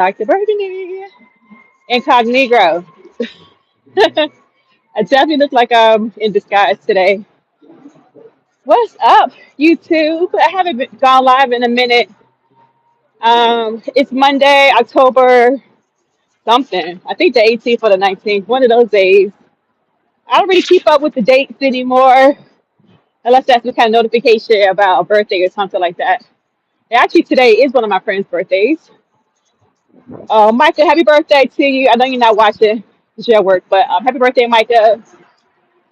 Dr. Burgundy, incognito. I definitely look like I'm in disguise today. What's up, YouTube? I haven't gone live in a minute. It's Monday, October something. I think the 18th or the 19th, one of those days. I don't really keep up with the dates anymore, unless that's some kind of notification about a birthday or something like that. And actually, today is one of my friends' birthdays. Micah, happy birthday to you. I know you're not watching because you're at work, but happy birthday, Micah.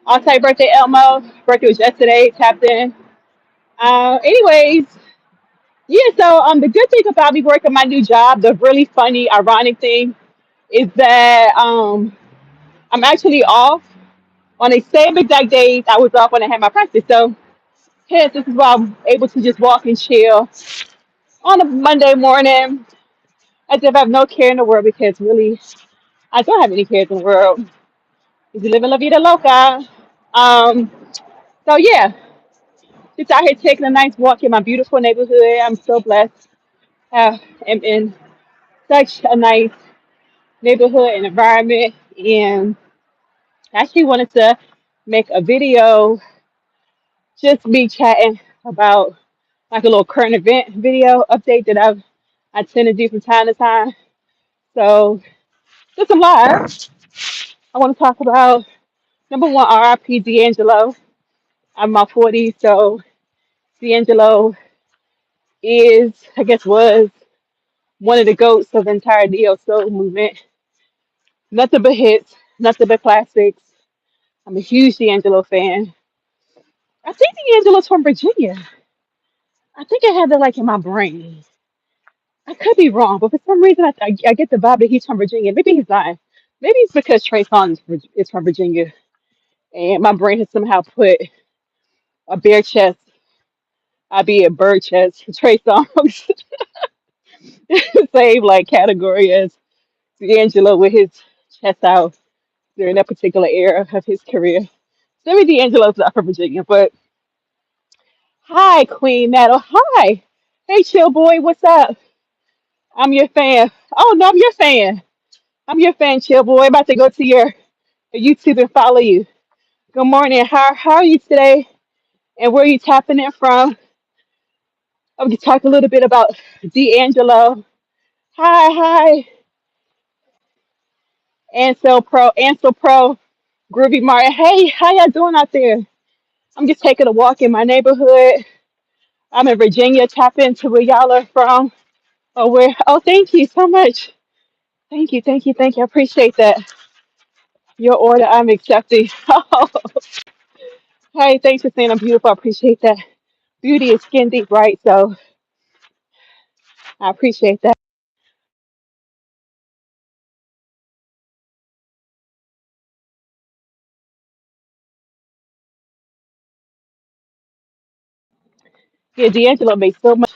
Also, happy birthday, Elmo. Birthday was yesterday, Captain. Anyways, yeah, so the good thing about me working my new job, the really funny, ironic thing is that I'm actually off on the same exact days I was off when I had my practice. So hence this is why I'm able to just walk and chill on a Monday morning as if I have no care in the world because really I don't have any cares in the world. If you live in La Vida Loca. Um, so yeah, just out here taking a nice walk in my beautiful neighborhood. I'm so blessed. I'm in such a nice neighborhood and environment. And I actually wanted to make a video, just me chatting about like a little current event video update that I tend to do from time to time. So just some live. I want to talk about number one, RIP D'Angelo. I'm in my 40s, so D'Angelo is, I guess, was one of the goats of the entire neo soul movement. Nothing but hits, nothing but classics. I'm a huge D'Angelo fan. I think D'Angelo's from Virginia. I think I had that like in my brain. I could be wrong, but for some reason I get the vibe that he's from Virginia. Maybe he's not. Maybe it's because Trey Songz is from Virginia, and my brain has somehow put a bare chest, I be a bird chest, Trey Songz, same like category as D'Angelo with his chest out during that particular era of his career. So maybe D'Angelo's not from Virginia, but hi, Queen Metal. Hi. Hey, chill boy, what's up? I'm your fan. Oh, no, I'm your fan. I'm your fan, chill boy. I'm about to go to your YouTube and follow you. Good morning. How are you today? And where are you tapping in from? I'm going to talk a little bit about D'Angelo. Hi. Ansel Pro, Groovy Martin. Hey, how y'all doing out there? I'm just taking a walk in my neighborhood. I'm in Virginia. Tap into where y'all are from. Or where? Oh, thank you so much. Thank you. I appreciate that. Your order, I'm accepting. Oh, hey, thanks for saying I'm beautiful. I appreciate that. Beauty is skin deep, right? So I appreciate that. Yeah, D'Angelo made so much.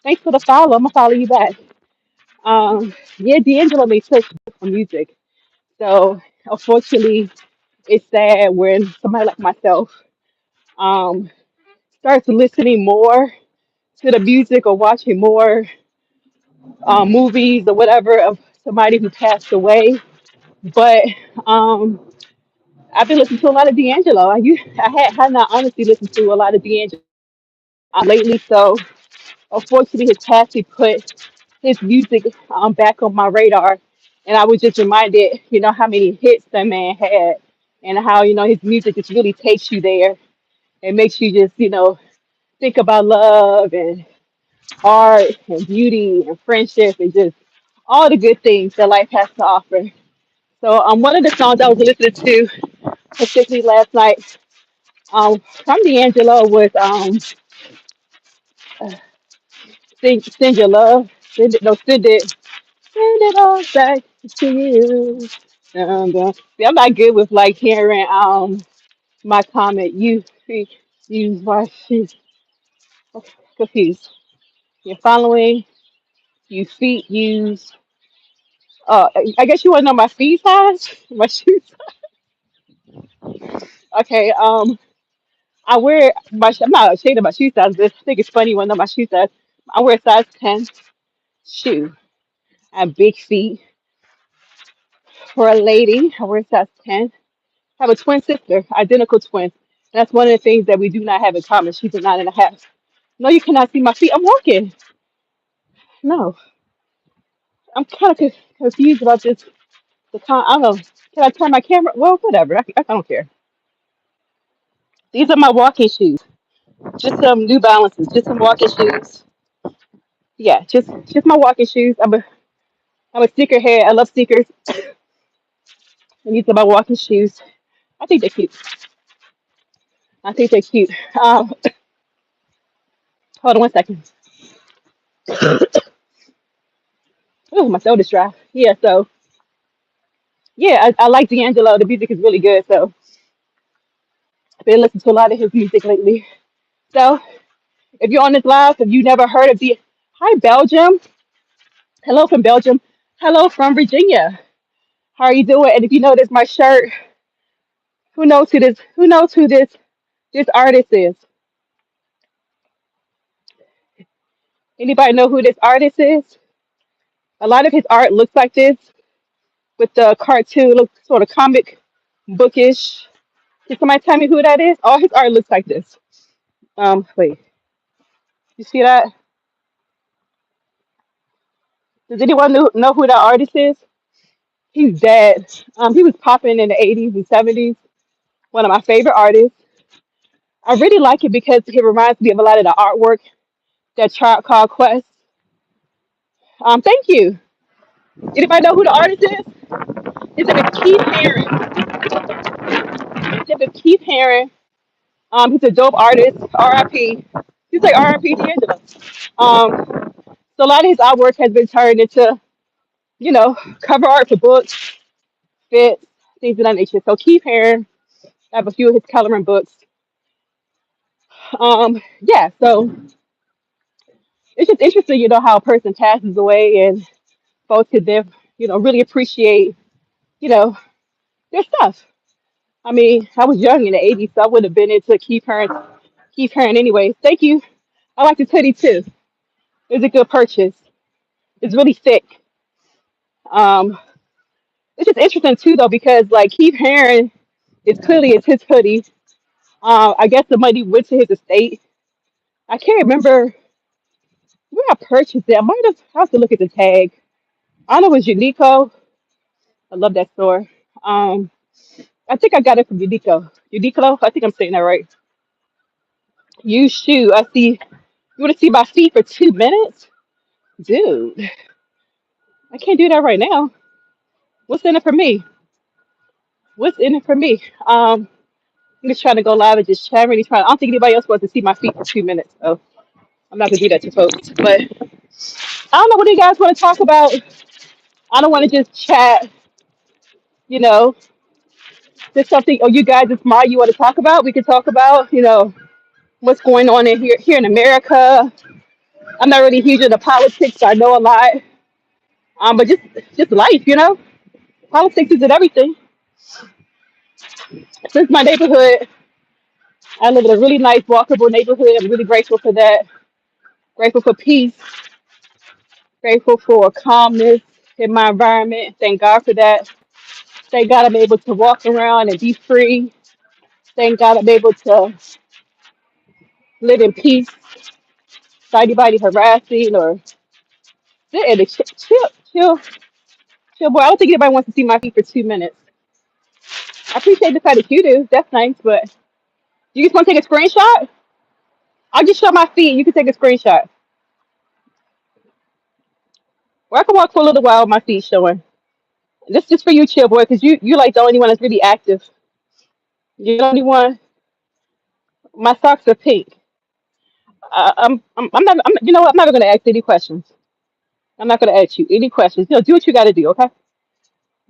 Thanks for the follow. I'm gonna follow you back. Yeah, D'Angelo made such beautiful music. So unfortunately, it's sad when somebody like myself um starts listening more to the music or watching more movies or whatever of somebody who passed away. But um, I've been listening to a lot of D'Angelo. I had not honestly listened to a lot of D'Angelo lately. So unfortunately, his passing put his music back on my radar, and I was just reminded, how many hits that man had, and how his music just really takes you there and makes you just think about love and art and beauty and friendship and just all the good things that life has to offer. So one of the songs I was listening to particularly last night from D'Angelo was Send Your Love. Send it all back to you. See, I'm not good with like hearing my comment. You why she's confused. You're following, you feet use I guess you wanna know my feet size? My shoes. Okay, I wear I'm not ashamed of my shoe size, but I think it's funny when I know my shoe size. I wear a size 10 shoe. I have big feet for a lady. I wear size 10. I have a twin sister, identical twin. That's one of the things that we do not have in common. She's a 9.5. No, you cannot see my feet. I'm walking. No, I'm kind of confused about this. I don't know. Can I turn my camera? Well, whatever. I don't care. These are my walking shoes. Just some New Balances. Just some walking shoes. Yeah, just my walking shoes. I'm a sneakerhead. I love sneakers. And these are my walking shoes. I think they're cute. I think they're cute. Hold on one second. Oh, my throat is dry. Yeah, so yeah, I like D'Angelo. The music is really good. So I've been listening to a lot of his music lately. So if you're on this live, if you never heard of the Hi Belgium, hello from Belgium, hello from Virginia. How are you doing? And if you notice my shirt, who knows who this artist is? Anybody know who this artist is? A lot of his art looks like this with the cartoon, looks sort of comic bookish. Can somebody tell me who that is? All his art looks like this. Wait, you see that? Does anyone know who that artist is? He's dead. He was popping in the 80s and 70s. One of my favorite artists. I really like it because it reminds me of a lot of the artwork that Tribe Called Quest. Thank you. Anybody know who the artist is? His name is Keith Haring. His name is Keith Haring. He's a dope artist. R.I.P. He's like R.I.P. D'Angelo. So a lot of his artwork has been turned into, cover art for books, fits, things of that nature. So Keith Haring, I have a few of his coloring books. Yeah, so it's just interesting, how a person passes away and folks could then, really appreciate, you know, their stuff. I mean, I was young in the 80s, so I would have been into Keith Haring anyway. Thank you. I like this hoodie too. It's a good purchase. It's really thick. Um, it's just interesting too though because like Keith Haring is clearly it's his hoodie. I guess the money went to his estate. I can't remember where I purchased it. I have to look at the tag. I know it was Uniqlo. I love that store. Um, I think I got it from Uniqlo. Uniqlo. I think I'm saying that right. You shoe. I see. You want to see my feet for 2 minutes, dude? I can't do that right now. What's in it for me? What's in it for me? I'm just trying to go live and just chat. Really trying. I don't think anybody else wants to see my feet for 2 minutes, so I'm not gonna do that to folks. But I don't know what you guys want to talk about. I don't want to just chat. You know, there's something. Oh, you guys, it's my you want to talk about. We can talk about. What's going on in here in America. I'm not really huge into politics. So I know a lot. But just life. Politics isn't everything. Since my neighborhood, I live in a really nice, walkable neighborhood. I'm really grateful for that. Grateful for peace. Grateful for calmness in my environment. Thank God for that. Thank God I'm able to walk around and be free. Thank God I'm able to live in peace without anybody harassing or sitting and chill. Boy, I don't think anybody wants to see my feet for 2 minutes. I appreciate the fact that you do. That's nice, but you just want to take a screenshot? I'll just show my feet. You can take a screenshot. Or I can walk for a little while with my feet showing. This is just for you, chill boy, because you like the only one that's really active. You're the only one. My socks are pink. I'm not. You know what? I'm not gonna ask any questions. I'm not gonna ask you any questions. Do what you got to do. Okay?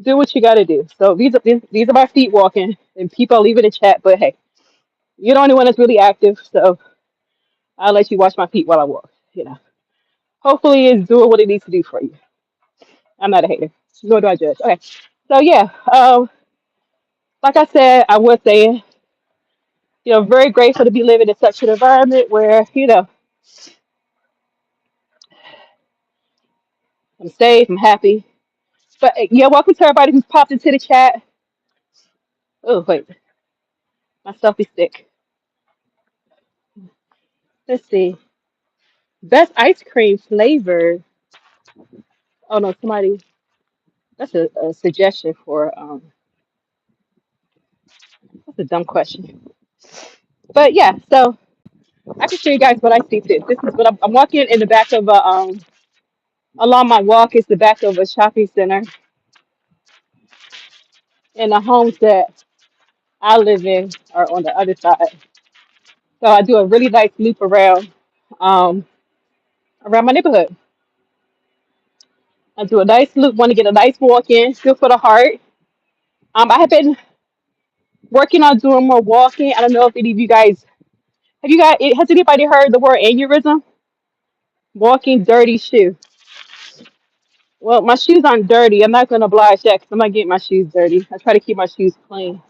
Do what you got to do. So these are my feet walking, and people leave it in chat. But hey, you're the only one that's really active, so I'll let you watch my feet while I walk. Hopefully, it's doing what it needs to do for you. I'm not a hater, nor do I judge. Okay. So yeah, like I said, I was saying, very grateful to be living in such an environment where, I'm safe. I'm happy. But yeah, welcome to everybody who's popped into the chat. Oh wait, my selfie stick. Let's see. Best ice cream flavor. Oh no, somebody. That's a suggestion for. That's a dumb question. But yeah, so I can show you guys what I see too. This is what I'm walking in the back of a along my walk is the back of a shopping center, and the homes that I live in are on the other side. So I do a really nice loop um around my neighborhood. I do a nice loop, want to get a nice walk in, good for the heart. I have been working on doing more walking. I don't know if any of you guys has anybody heard the word aneurysm? Walking dirty shoe. Well, my shoes aren't dirty. I'm not gonna oblige that because I'm not getting my shoes dirty. I try to keep my shoes clean.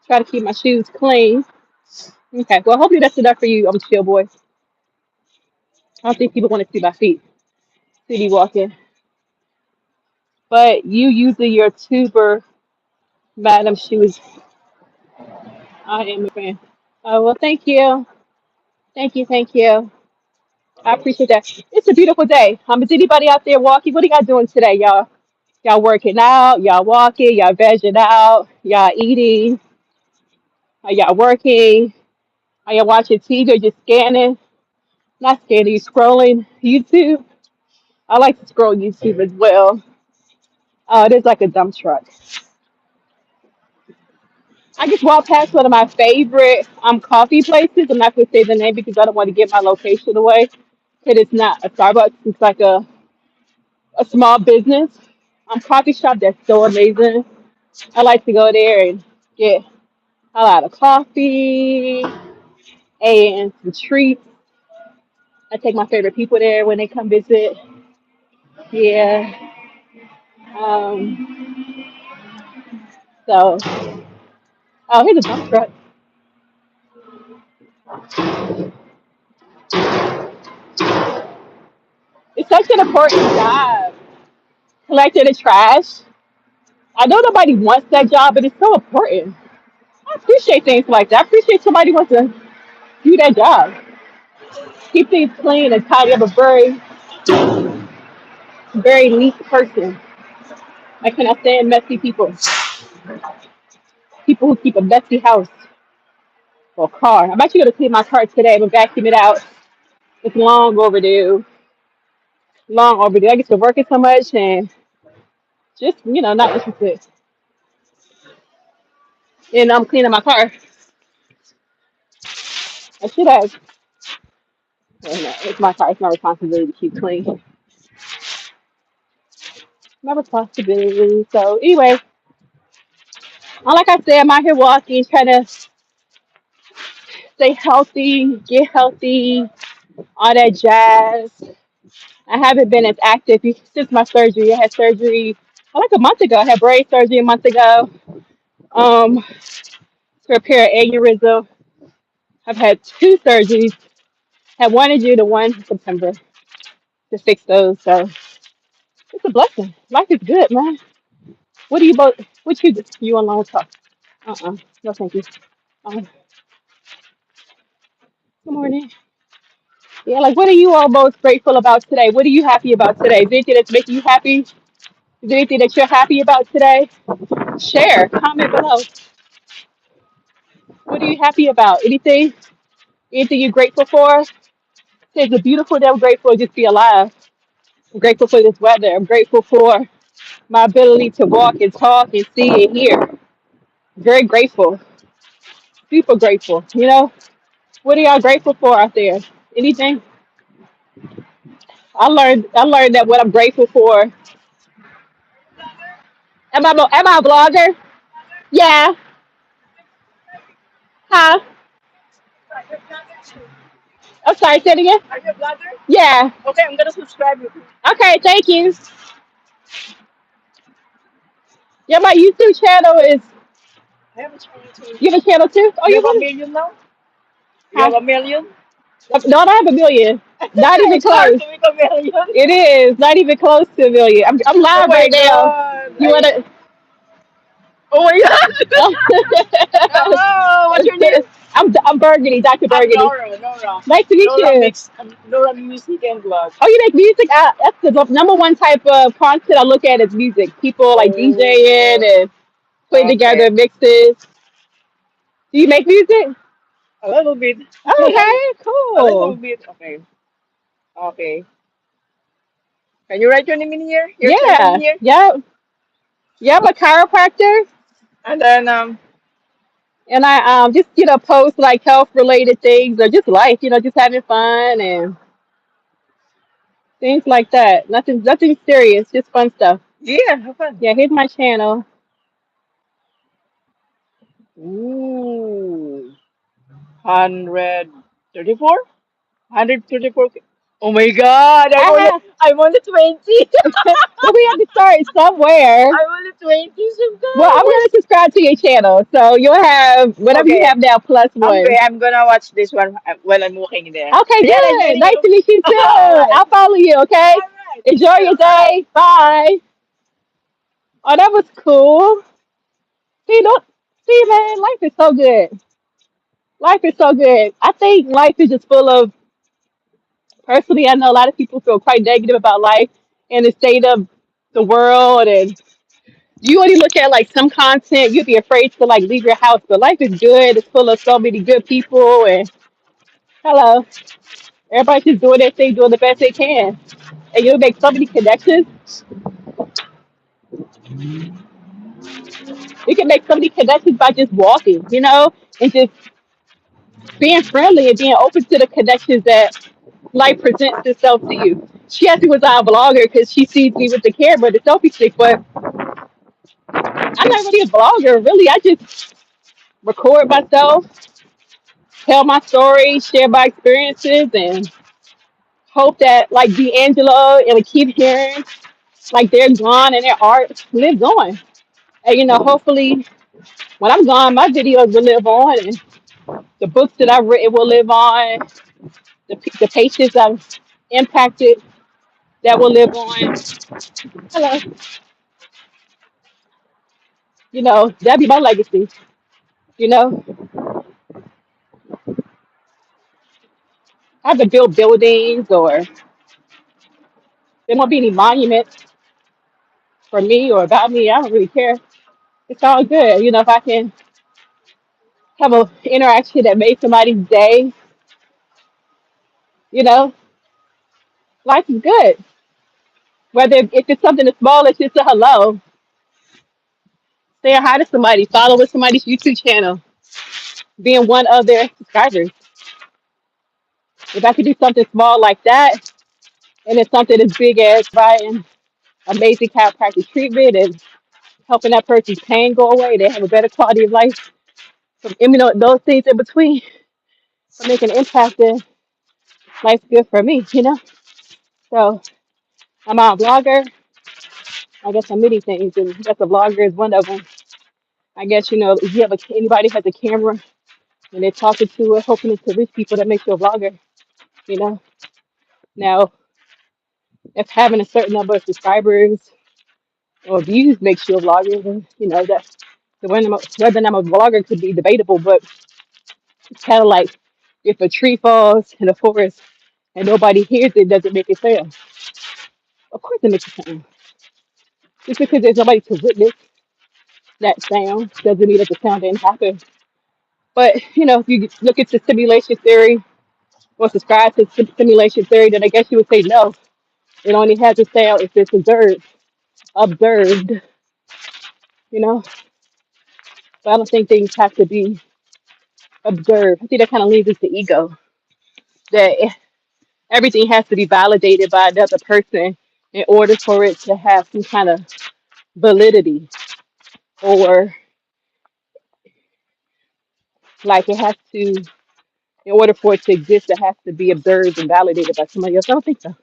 Try to keep my shoes clean. Okay. Well, hopefully that's enough for you. I'm a chill boy. I don't think people want to see my feet. See me walking. But you using your tuber, madam shoes. I am a fan. Oh well, thank you. Thank you. Thank you. I appreciate that. It's a beautiful day. Is anybody out there walking? What are y'all doing today, y'all? Y'all working out? Y'all walking? Y'all vegging out? Y'all eating? Are y'all working? Are you watching TV or just scanning? Not scanning, you scrolling YouTube. I like to scroll YouTube as well. Oh, it is like a dump truck. I just walked past one of my favorite coffee places. I'm not gonna say the name because I don't want to give my location away. It is not a Starbucks. It's like a small business coffee shop that's so amazing. I like to go there and get a lot of coffee and some treats. I take my favorite people there when they come visit. Yeah. Um, so, oh, here's a dump truck. It's such an important job, collecting the trash. I know nobody wants that job, but it's so important. I appreciate things like that. I appreciate somebody wants to do that job. Keep things clean and tidy. I'm a very neat person. I cannot stand messy people. People who keep a messy house or car. I'm actually going to clean my car today. I'm going to vacuum it out. It's long overdue. Long overdue. I get to working so much and just, not interested. And I'm cleaning my car. I should have. Well, no, it's my car. It's my responsibility to keep clean. My responsibility. So anyway, like I said, I'm out here walking, trying to stay healthy, get healthy, all that jazz. I haven't been as active since my surgery. I had surgery like a month ago. I had brain surgery a month ago to repair an aneurysm. I've had two surgeries. Had one in June and one in September to fix those. So it's a blessing. Life is good, man. What do you both? What you on long talk? No, thank you. Good morning. Yeah, like what are you all most grateful about today? What are you happy about today? Is there anything that's making you happy? Is there anything that you're happy about today? Share, comment below. What are you happy about? Anything? Anything you're grateful for? It's a beautiful day. I'm grateful to just be alive. I'm grateful for this weather. I'm grateful for my ability to walk and talk and see and hear. Very grateful. Super grateful. What are y'all grateful for out there? Anything? I learned that what I'm grateful for. Am I a blogger? Yeah. Huh? I'm sorry, say it again. Are you a blogger? Yeah. Okay, I'm gonna subscribe you. Okay, thank you. Yeah, my YouTube channel is. I have a channel too. You have a channel too? Oh, you have a million now? You have a million? No, I don't have a million. Not even It's hard close. to make a million. It is not even close to a million. I'm Oh live my right now. god. You wanna? Oh my god. Hello. What's your name? I'm Burgundy, Dr. I'm Burgundy. Nora. Nora. Nice to meet Nora you. makes Nora music and vlog. Oh, you make music? That's the number one type of content I look at is music. People like DJing Oh. and putting Okay. together mixes. Do you make music? A little bit. Oh, okay, A little cool. bit. Okay. Okay. Can you write your name in here? Your channel in Yeah, here? yep, yeah. I'm a chiropractor, And then and I just post like health related things or just life, just having fun and things like that. Nothing serious, just fun stuff. yeah, have fun. Yeah, here's my channel. Ooh. 134? 134. Oh my god, I have, I'm only 20. but we have to start somewhere. I'm only 20 Well, I'm subscribers. gonna subscribe to your channel, so you'll have whatever you Okay, have now plus okay, one. I'm gonna watch this one while I'm walking there. Okay, Yeah, nice good. meeting Nice you. to meet you too. Alright. I'll follow you. Okay. Alright, thank Enjoy you. your Bye. day. Bye. Oh, that was cool. See, look, see, man, life is so good. Life is so good. I think life is just full of. Personally, I know a lot of people feel quite negative about life and the state of the world, and you only look at like some content, you'd be afraid to like leave your house. But life is good. It's full of so many good people, and hello, everybody's just doing their thing, doing the best they can, and you'll make so many connections. You can make so many connections by just walking, and just being friendly and being open to the connections that life presents itself to you. She actually was our vlogger because she sees me with the camera, the selfie stick, but I'm not really a vlogger, really. I just record myself, tell my story, share my experiences, and hope that like D'Angelo and keep hearing like they're gone and their art lives on. And hopefully when I'm gone, my videos will live on, and the books that I've written will live on. The patients I've impacted that will live on. Hello, that'd be my legacy. You know, I have to build buildings or there won't be any monuments for me or about me. I don't really care. It's all good. If I can have an interaction that made somebody's day, you know, life is good. Whether if it's something as small as just a hello, saying hi to somebody, following somebody's YouTube channel, being one of their subscribers. If I could do something small like that, and it's something as big as providing amazing chiropractic treatment and helping that person's pain go away, they have a better quality of life. From those things in between, for making an impact, then life's good for me. So I'm a blogger. I guess I'm many things, and that's a vlogger is one of them. I guess if you have anybody has a camera and they're talking to it, hoping to reach people, that makes you a vlogger. You know. Now, if having a certain number of subscribers or views makes you a vlogger, then that whether or not I'm a vlogger could be debatable. But it's kind of like if a tree falls in the forest and nobody hears it, does it make it sound? Of course, it makes a sound. Just because there's nobody to witness that sound doesn't mean that the sound didn't happen. But if you look into simulation theory or subscribe to simulation theory, then I guess you would say no. It only has a sound if it's observed. You know. But I don't think things have to be observed. I think that kind of leads us to ego. That everything has to be validated by another person in order for it to have some kind of validity, or like it has to, in order for it to exist, it has to be observed and validated by somebody else. I don't think so.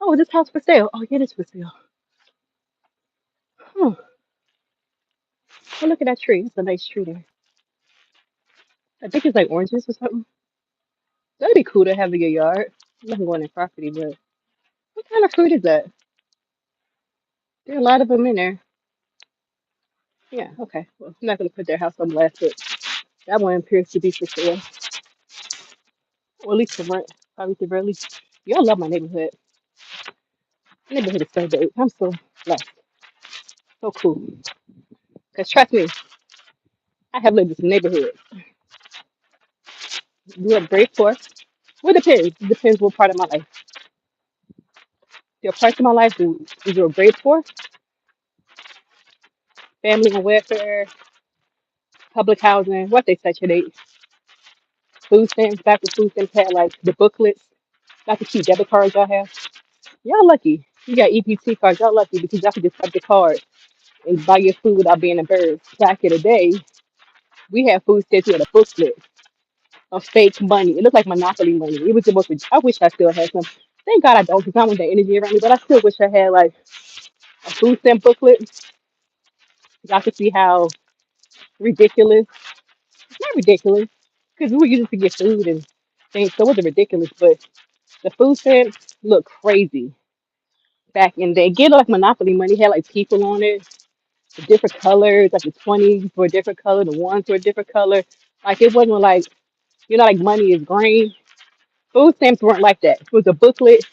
Oh, this house for sale. Oh, yeah, it is for sale. Oh, oh, look at that tree. It's a nice tree there. I think it's like oranges or something. That'd be cool to have in your yard. I'm not going in property, but what kind of fruit is that? There are a lot of them in there. Yeah, okay. Well, I'm not gonna put their house on blast, but that one appears to be for sale. Or at least for rent. Probably the very least. Y'all love my neighborhood. My neighborhood is so big. I'm so blessed. So cool. Because trust me, I have lived in some neighborhoods. Grew up great poor. Well, it depends. It depends what part of my life. There are parts of my life who we grew up great poor, family and welfare, public housing, what they such a food stamps, back when food stamps had like the booklets, not the cheap debit cards y'all have. Y'all lucky. You got EPT cards, y'all lucky because y'all can just swipe the card and buy your food without being embarrassed. Back in the day, we had food stamps, we had a booklet of fake money. It looked like Monopoly money. It was the most, I wish I still had some. Thank God I don't because I don't want that energy around me, but I still wish I had like a food stamp booklet. Y'all could see how ridiculous, not ridiculous, because we were using it to get food and things, so it wasn't ridiculous, but the food stamps look crazy back in the day. Get like Monopoly money, had like people on it, different colors, like the 20s were a different color, the ones were a different color. Like it wasn't like, like money is green. Food stamps weren't like that. It was a booklet.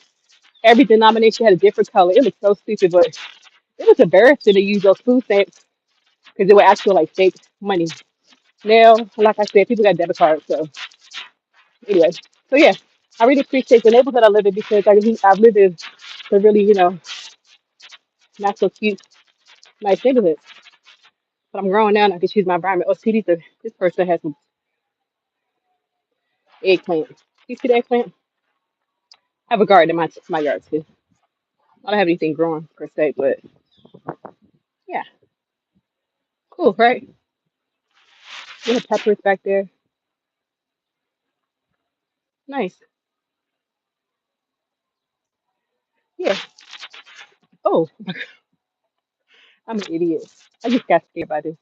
Every denomination had a different color. It was so stupid, but it was embarrassing to use those food stamps because they were actual like fake money. Now, like I said, people got debit cards. So anyway, so yeah, I really appreciate the neighborhood I live in because I've lived in a really, not so cute, nice neighborhood. But I'm growing now and I can choose my environment. Oh, see, this person has some eggplant. You see the eggplant? I have a garden in my yard too. I don't have anything growing per se, but yeah, cool, right? We have peppers back there. Nice. Yeah. Oh, I'm an idiot. I just got scared by this.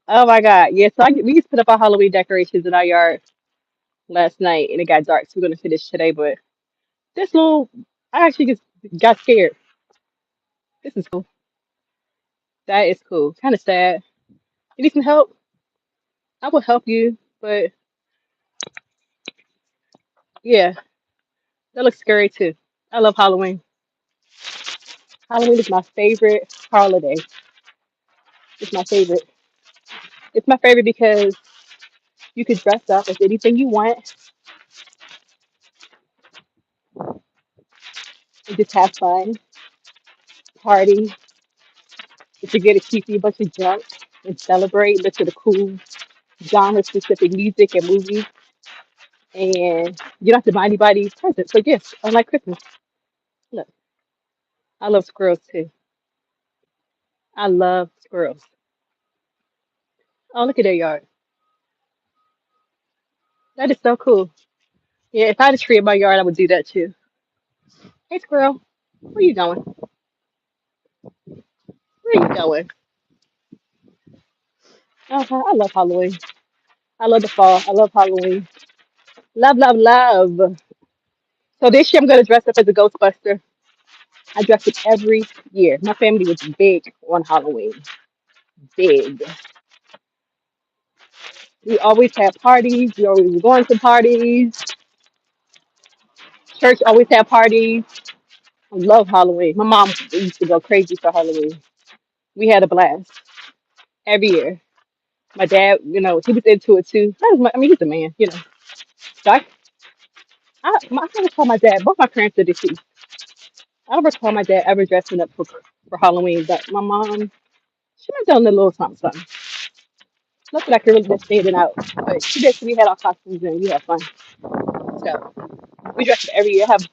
Oh my God. Yeah, so we just put up our Halloween decorations in our yard last night and it got dark, so we're gonna finish today. But this little, I actually just got scared. This is cool. That is cool. Kind of sad. You need some help? I will help you. But yeah, that looks scary too. I love Halloween. Halloween is my favorite holiday. It's my favorite. It's my favorite because you could dress up as anything you want and just have fun, party. If you get a keep you a bunch of junk and celebrate, listen to cool genre specific music and movies, and you don't have to buy anybody presents or gifts, unlike Christmas. Look, I love squirrels too. I love squirrels. Oh, look at their yard. That is so cool. Yeah, if I had a tree in my yard, I would do that too. Hey, squirrel, where you going? Where you going? I love Halloween. I love the fall. I love Halloween. Love, love, love. So this year I'm gonna dress up as a Ghostbuster. I dress up every year. My family was big on Halloween. Big. We always had parties. We always were going to parties. Church always had parties. I love Halloween. My mom used to go crazy for Halloween. We had a blast every year. My dad, he was into it too. I mean, he's a man. So I don't recall my dad. Both my parents are deceased. I don't recall my dad ever dressing up for Halloween, but my mom, she might have done a little something, something. Nothing I can really just stand out. But she did. We had our costumes and we had fun. So we dress up every year. I have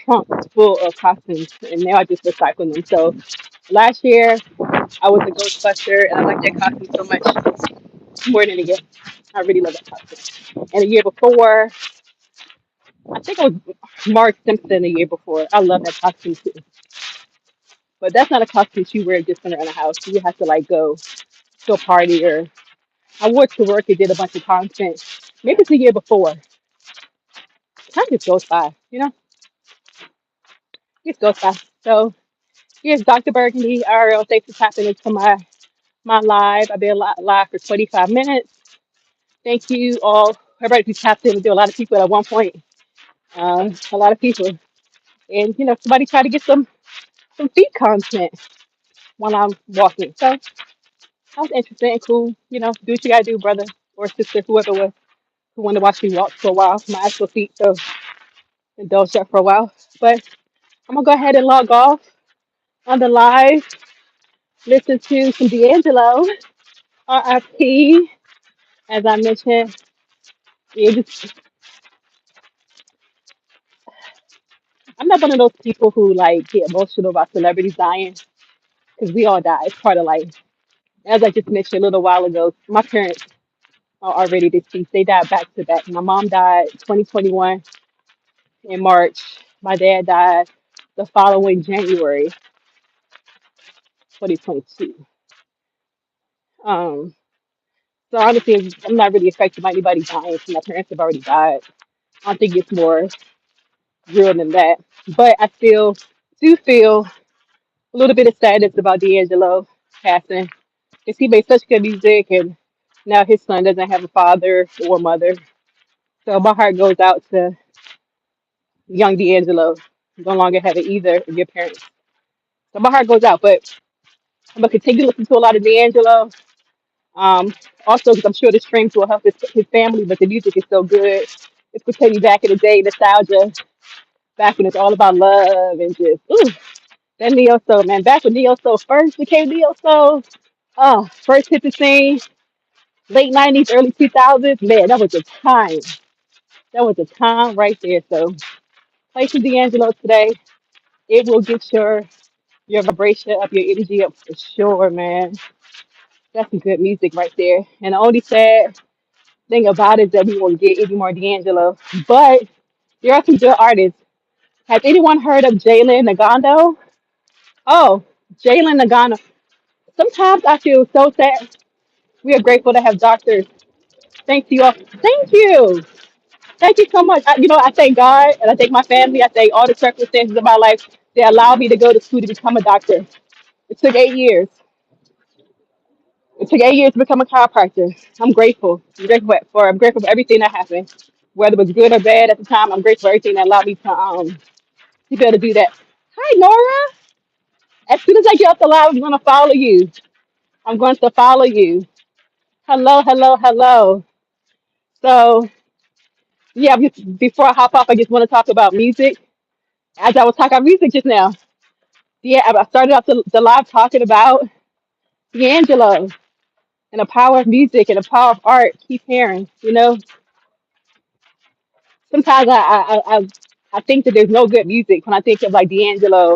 trunks full of costumes, and now I just recycle them. So last year I was a Ghostbuster, and I like that costume so much more than a gift. I really love that costume. And the year before, I think I was Mark Simpson. The year before, I love that costume too. But that's not a costume you wear just around the house. You have to like go to a party or I wore it to work and did a bunch of content. Maybe it's the year before. Time just goes by, it just goes by. So here's Dr. Burgundy IRL. Thanks for tapping into my live. I've been live for 25 minutes. Thank you all. Everybody who tapped in. We do a lot of people at one point. A lot of people. And somebody try to get some feet content when I'm walking. So that was interesting and cool. Do what you gotta do, brother or sister, whoever was who wanted to watch me walk for a while. My actual feet, so indulge that for a while. But I'm gonna go ahead and log off on the live. Listen to some D'Angelo, RIP. As I mentioned, I'm not one of those people who like get emotional about celebrities dying because we all die. It's part of life. As I just mentioned a little while ago, my parents are already deceased. They died back to back. My mom died 2021 in March. My dad died the following January 2022. Um, so honestly, I'm not really affected by anybody dying because my parents have already died. I think it's more real than that. But I still do feel a little bit of sadness about D'Angelo passing because he made such good music and now his son doesn't have a father or mother. So my heart goes out to young D'Angelo. No longer having either of your parents. So my heart goes out, but I'm gonna continue to listen to a lot of D'Angelo. Um, Also, because I'm sure the streams will help his family, but the music is so good. It's gonna take me back in the day, nostalgia, back when it's all about love and just ooh, that neo soul, man. Back when neo soul first became neo soul, first hit the scene, late '90s, early 2000s, man, that was a time. That was a time right there. So, play some D'Angelo today. It will get your vibration up, your energy up for sure, man. That's some good music right there. And the only sad thing about it is that we won't get any more D'Angelo. But there are some good artists. Has anyone heard of Jalen Nagando? Oh, Jalen Nagano. Sometimes I feel so sad. We are grateful to have doctors. Thank you all. Thank you. Thank you so much. I thank God and I thank my family. I thank all the circumstances of my life that allowed me to go to school to become a doctor. It took 8 years. It took 8 years to become a chiropractor. I'm grateful. I'm grateful for everything that happened, whether it was good or bad at the time. I'm grateful for everything that allowed me to be able to do that. Hi, Nora. As soon as I get off the live, I'm gonna follow you. I'm going to follow you. Hello, hello, hello. So yeah, before I hop off, I just want to talk about music. As I was talking about music just now, yeah, I started off the live talking about D'Angelo and the power of music and the power of art. Keep hearing, sometimes I think that there's no good music when I think of like D'Angelo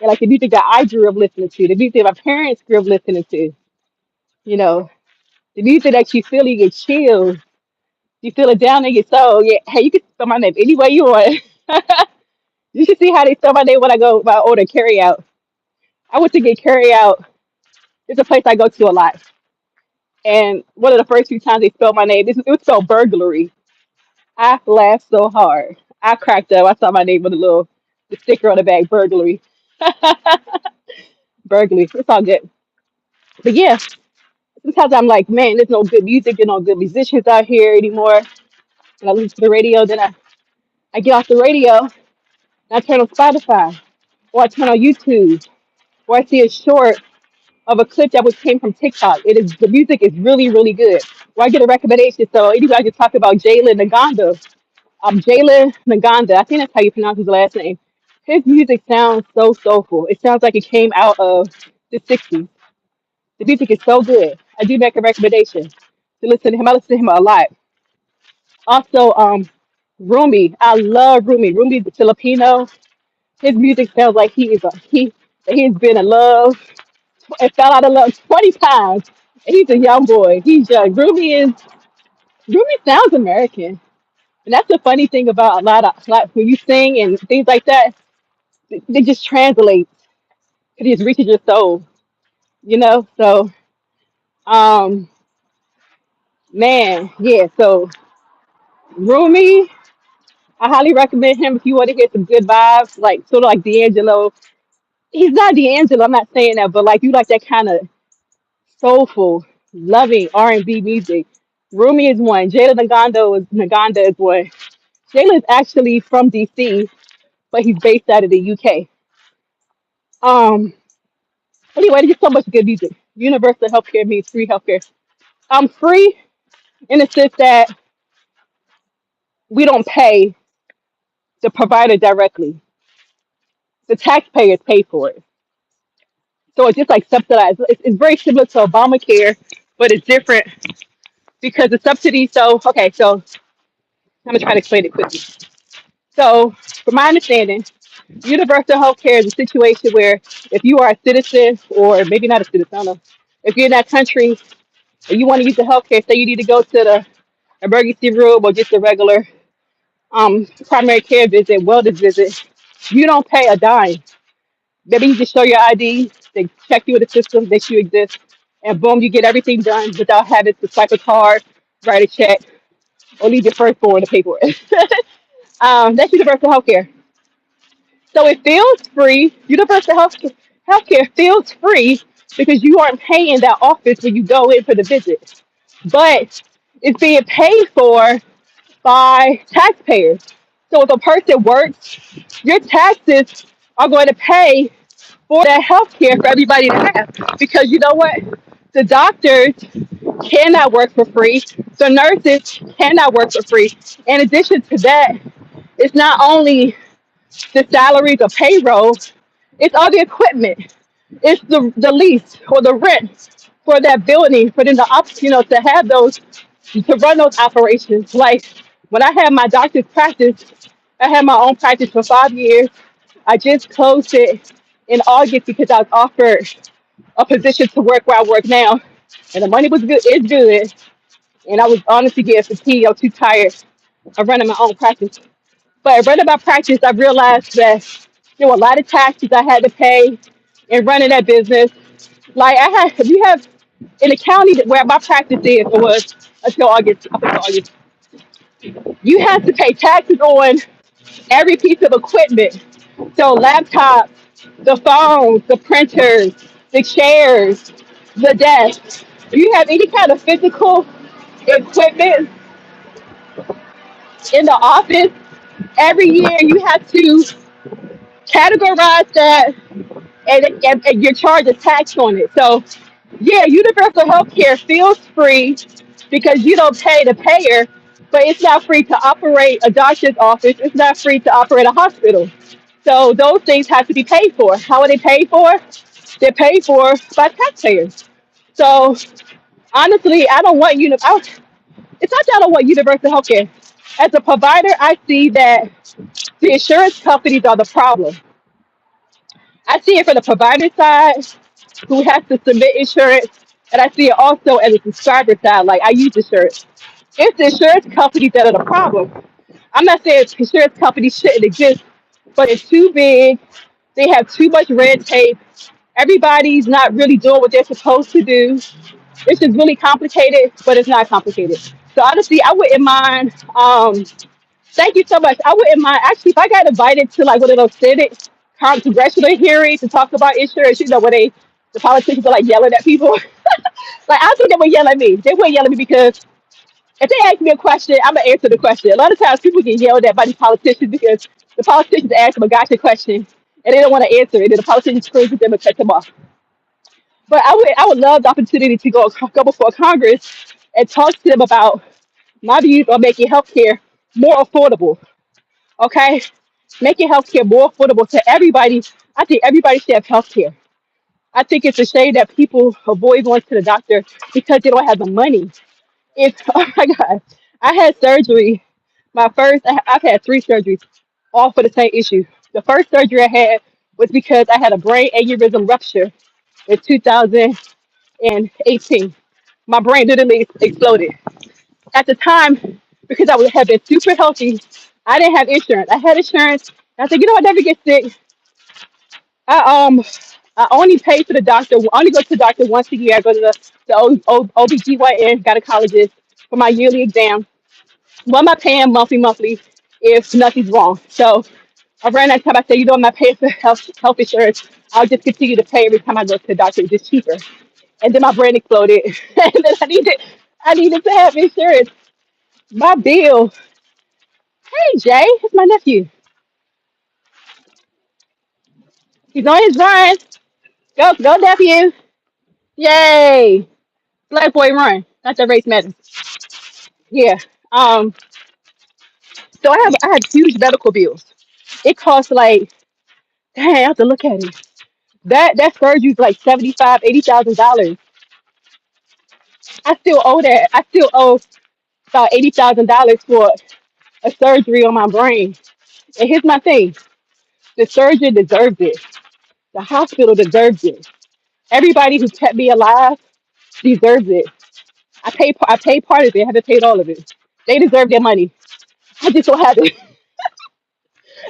and like the music that I grew up listening to, the music my parents grew up listening to, you know, the music that you feel you get chills, you feel it down in your soul. Yeah, hey, you can spell my name any way you want. You should see how they spell my name when I order carry out. I went to get carry out. It's a place I go to a lot. And one of the first few times they spelled my name, it was spelled burglary. I laughed so hard. I cracked up. I saw my name with the sticker on the back, burglary. Burglary. It's all good. But yeah, sometimes I'm like, man, there's no good music, there's no good musicians out here anymore. And I listen to the radio, then I get off the radio and I turn on Spotify or I turn on YouTube or I see a short of a clip that came from TikTok. The music is really, really good. Or I get a recommendation. So anybody just talk about Jalen Naganda. Jalen Naganda, I think that's how you pronounce his last name. His music sounds so soulful. It sounds like it came out of the 60s. The music is so good. I do make a recommendation to listen to him. I listen to him a lot. Also, Rumi. I love Rumi. Rumi's Filipino. His music sounds like he's been in love and fell out of love 20 times. And he's a young boy. He's young. Rumi sounds American. And that's the funny thing about a lot when you sing and things like that, they just translate. It just reaches your soul, So um Man, yeah. So Rumi, I highly recommend him if you want to hear some good vibes, like sort of like D'Angelo. He's not D'Angelo, I'm not saying that, but like you like that kind of soulful, loving R&B music. Rumi is one. Jada Naganda is one. Jayla is actually from DC, but he's based out of the UK. Um, anyway, there's so much good music. Universal healthcare means free healthcare. Free in the sense that we don't pay the provider directly. The taxpayers pay for it. So it's just like subsidized. It's very similar to Obamacare, but it's different because the subsidy. So, okay, so I'm going to try to explain it quickly. So, from my understanding, universal health care is a situation where if you are a citizen, or maybe not a citizen, I don't know, if you're in that country and you want to use the health care, say you need to go to the emergency room or just a regular primary care visit, wellness visit, you don't pay a dime. Maybe you just show your ID, they check you in the system that you exist, and boom, you get everything done without having to swipe a card, write a check, or leave your first born to pay for it. That's universal health care. So it feels free. Universal healthcare feels free because you aren't paying that office when you go in for the visit. But it's being paid for by taxpayers. So if a person works, your taxes are going to pay for that health care for everybody to have. Because you know what? The doctors cannot work for free. The nurses cannot work for free. In addition to that, it's not only the salaries or payroll, it's all the equipment. It's the lease or the rent for that building for them to to have those to run those operations. Like when I had my doctor's practice, I had my own practice for 5 years. I just closed it in August because I was offered a position to work where I work now, and the money was good. It's good, and I was honestly getting fatigued. I was too tired of running my own practice. But running my practice, I realized that there were a lot of taxes I had to pay in running that business. Like we have in the county where my practice is, or was up until August, you have to pay taxes on every piece of equipment. So laptops, the phones, the printers, the chairs, the desks. If you have any kind of physical equipment in the office, every year you have to categorize that and you're charged a tax on it. So, yeah, universal health care feels free because you don't pay the payer, but it's not free to operate a doctor's office. It's not free to operate a hospital. So those things have to be paid for. How are they paid for? They're paid for by taxpayers. So honestly, I don't want it's not that I don't want universal health care. As a provider, I see that the insurance companies are the problem. I see it from the provider side who has to submit insurance, and I see it also as a subscriber side. Like I use insurance. It's the insurance companies that are the problem. I'm not saying insurance companies shouldn't exist, but it's too big. They have too much red tape. Everybody's not really doing what they're supposed to do. It's just really complicated, but it's not complicated. So honestly, I wouldn't mind. Thank you so much. I wouldn't mind actually if I got invited to like one of those Senate congressional hearings to talk about insurance. Where the politicians are like yelling at people. Like I don't think they would yell at me. They wouldn't yell at me because if they ask me a question, I'm gonna answer the question. A lot of times people get yelled at by these politicians because the politicians ask them a gotcha question and they don't want to answer it, and the politician screams at them and cut them off. But I would love the opportunity to go before Congress and talk to them about my views on making healthcare more affordable. Okay, making healthcare more affordable to everybody. I think everybody should have healthcare. I think it's a shame that people avoid going to the doctor because they don't have the money. If oh my god, I had surgery. I've had three surgeries, all for the same issue. The first surgery I had was because I had a brain aneurysm rupture in 2018. My brain literally exploded. At the time, because I would have been super healthy, I didn't have insurance. I had insurance. And I said, I never get sick. I only pay for the doctor. I only go to the doctor once a year. I go to the OBGYN gynecologist. for my yearly exam. What am I paying monthly if nothing's wrong? So around that time, I said, you know, I'm not paying for health insurance. I'll just continue to pay every time I go to the doctor. It's just cheaper. And then my brain exploded, and then I needed to have insurance. My bill. Hey Jay, it's my nephew. He's on his run. Go nephew. Yay! Black boy run. Not the race matters. Yeah. Um. So I had huge medical bills. It costs like, dang, I have to look at it. That surgery's like 75, $80,000. I still owe that. I still owe about $80,000 for a surgery on my brain. And here's my thing: the surgeon deserves it. The hospital deserves it. Everybody who kept me alive deserves it. I paid part of it. I haven't paid all of it. They deserve their money. I just don't have it.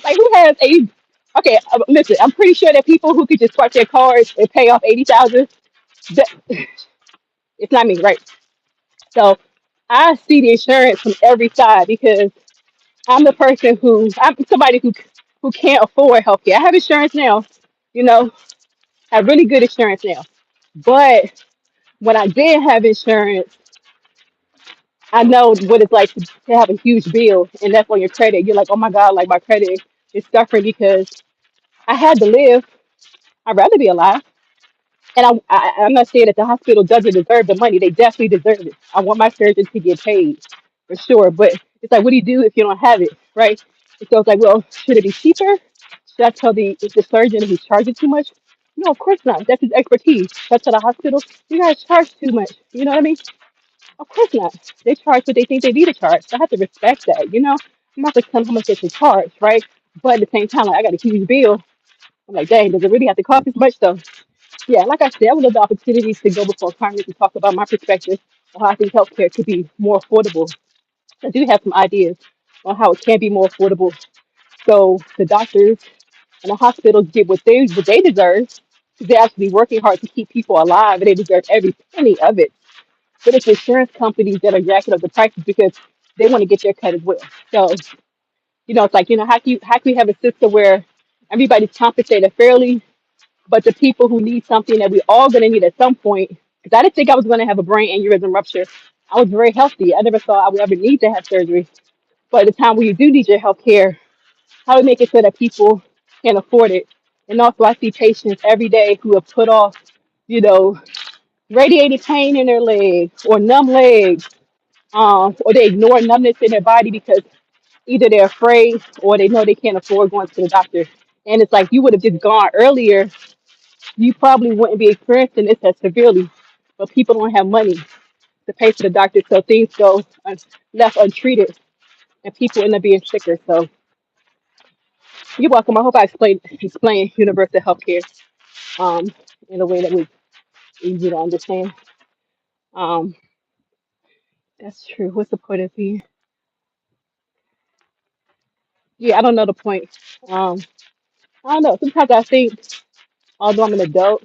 Like who has a okay? Listen, I'm pretty sure that people who could just swipe their cards and pay off 80,000. That, it's not me, right? So I see the insurance from every side because I'm somebody who can't afford healthcare. I have insurance now, you know, I have really good insurance now. But when I did have insurance, I know what it's like to have a huge bill, and that's on your credit. You're like, oh my God, like my credit is suffering because I had to live. I'd rather be alive. And I'm not saying that the hospital doesn't deserve the money. They definitely deserve it. I want my surgeon to get paid for sure. But it's like, what do you do if you don't have it, right? And so it's like, well, should it be cheaper? Should I tell the surgeon he's charging too much? No, of course not. That's his expertise. That's to the hospital. You guys charge too much. You know what I mean? Of course not. They charge what they think they need to charge. So I have to respect that. I'm not going to tell them how much they should charge, right? But at the same time, like I got a huge bill. I'm like, dang, does it really have to cost this much though? Yeah, like I said, I would love the opportunity to go before Congress and talk about my perspective on how I think healthcare could be more affordable. I do have some ideas on how it can be more affordable, so the doctors and the hospitals get what they deserve. 'Cause they're actually working hard to keep people alive, and they deserve every penny of it. But it's insurance companies that are jacking up the prices because they want to get their cut as well. So it's like how can you have a system where everybody's compensated fairly, but the people who need something that we all gonna need at some point, because I didn't think I was gonna have a brain aneurysm rupture. I was very healthy. I never thought I would ever need to have surgery. But at the time when you do need your health care, how do we make it so that people can afford it? And also I see patients every day who have put off, you know, radiating pain in their legs or numb legs, or they ignore numbness in their body because either they're afraid or they know they can't afford going to the doctor. And it's like you would have just gone earlier, you probably wouldn't be experiencing this as severely, but people don't have money to pay for the doctor, so things go left untreated, and people end up being sicker. So you're welcome. I hope I explained universal healthcare um, in a way that was easy to understand. Um, that's true. What's the point of being? Yeah, I don't know the point. Um, I don't know. Sometimes I think, although I'm an adult,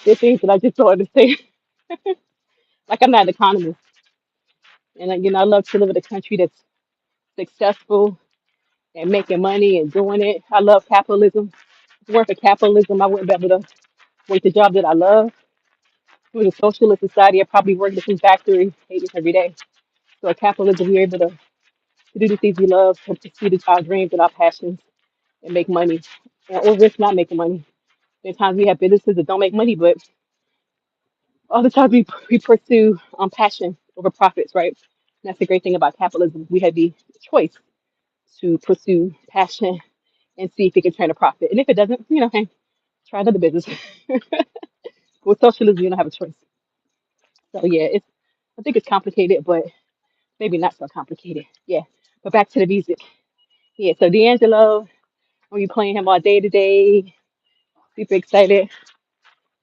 there's things that I just don't understand. Like I'm not an economist, and I love to live in a country that's successful and making money and doing it. I love capitalism. If it weren't for capitalism, I wouldn't be able to work the job that I love. If it was a socialist society, I'd probably work in a food factory, hating every day. So at capitalism, we're able to do the things we love and pursue our dreams and our passions and make money. Or risk not making money. There are times we have businesses that don't make money, but all the time we pursue passion over profits, right? And that's the great thing about capitalism. We have the choice to pursue passion and see if it can turn a profit. And if it doesn't, hey, try another business. With socialism, you don't have a choice. So yeah, I think it's complicated, but maybe not so complicated. Yeah. But back to the music. Yeah, so D'Angelo, I'm be playing him all day today. Super excited.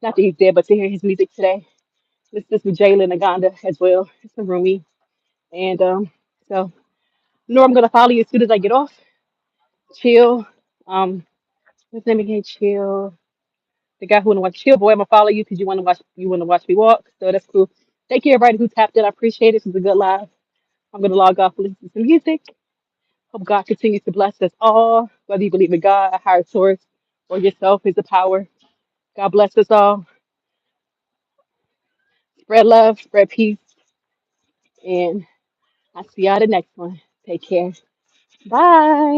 Not that he's dead, but to hear his music today. This with Jalen Aganda as well. It's a roomie. And so know I'm gonna follow you as soon as I get off. Chill. What's his name again? Chill. The guy who wanna watch Chill Boy, I'm gonna follow you because you wanna watch me walk. So that's cool. Thank you, everybody who tapped in. I appreciate it. This was a good live. I'm going to log off and listen to some music. Hope God continues to bless us all, whether you believe in God, a higher source, or yourself is the power. God bless us all. Spread love, spread peace, and I'll see y'all the next one. Take care. Bye.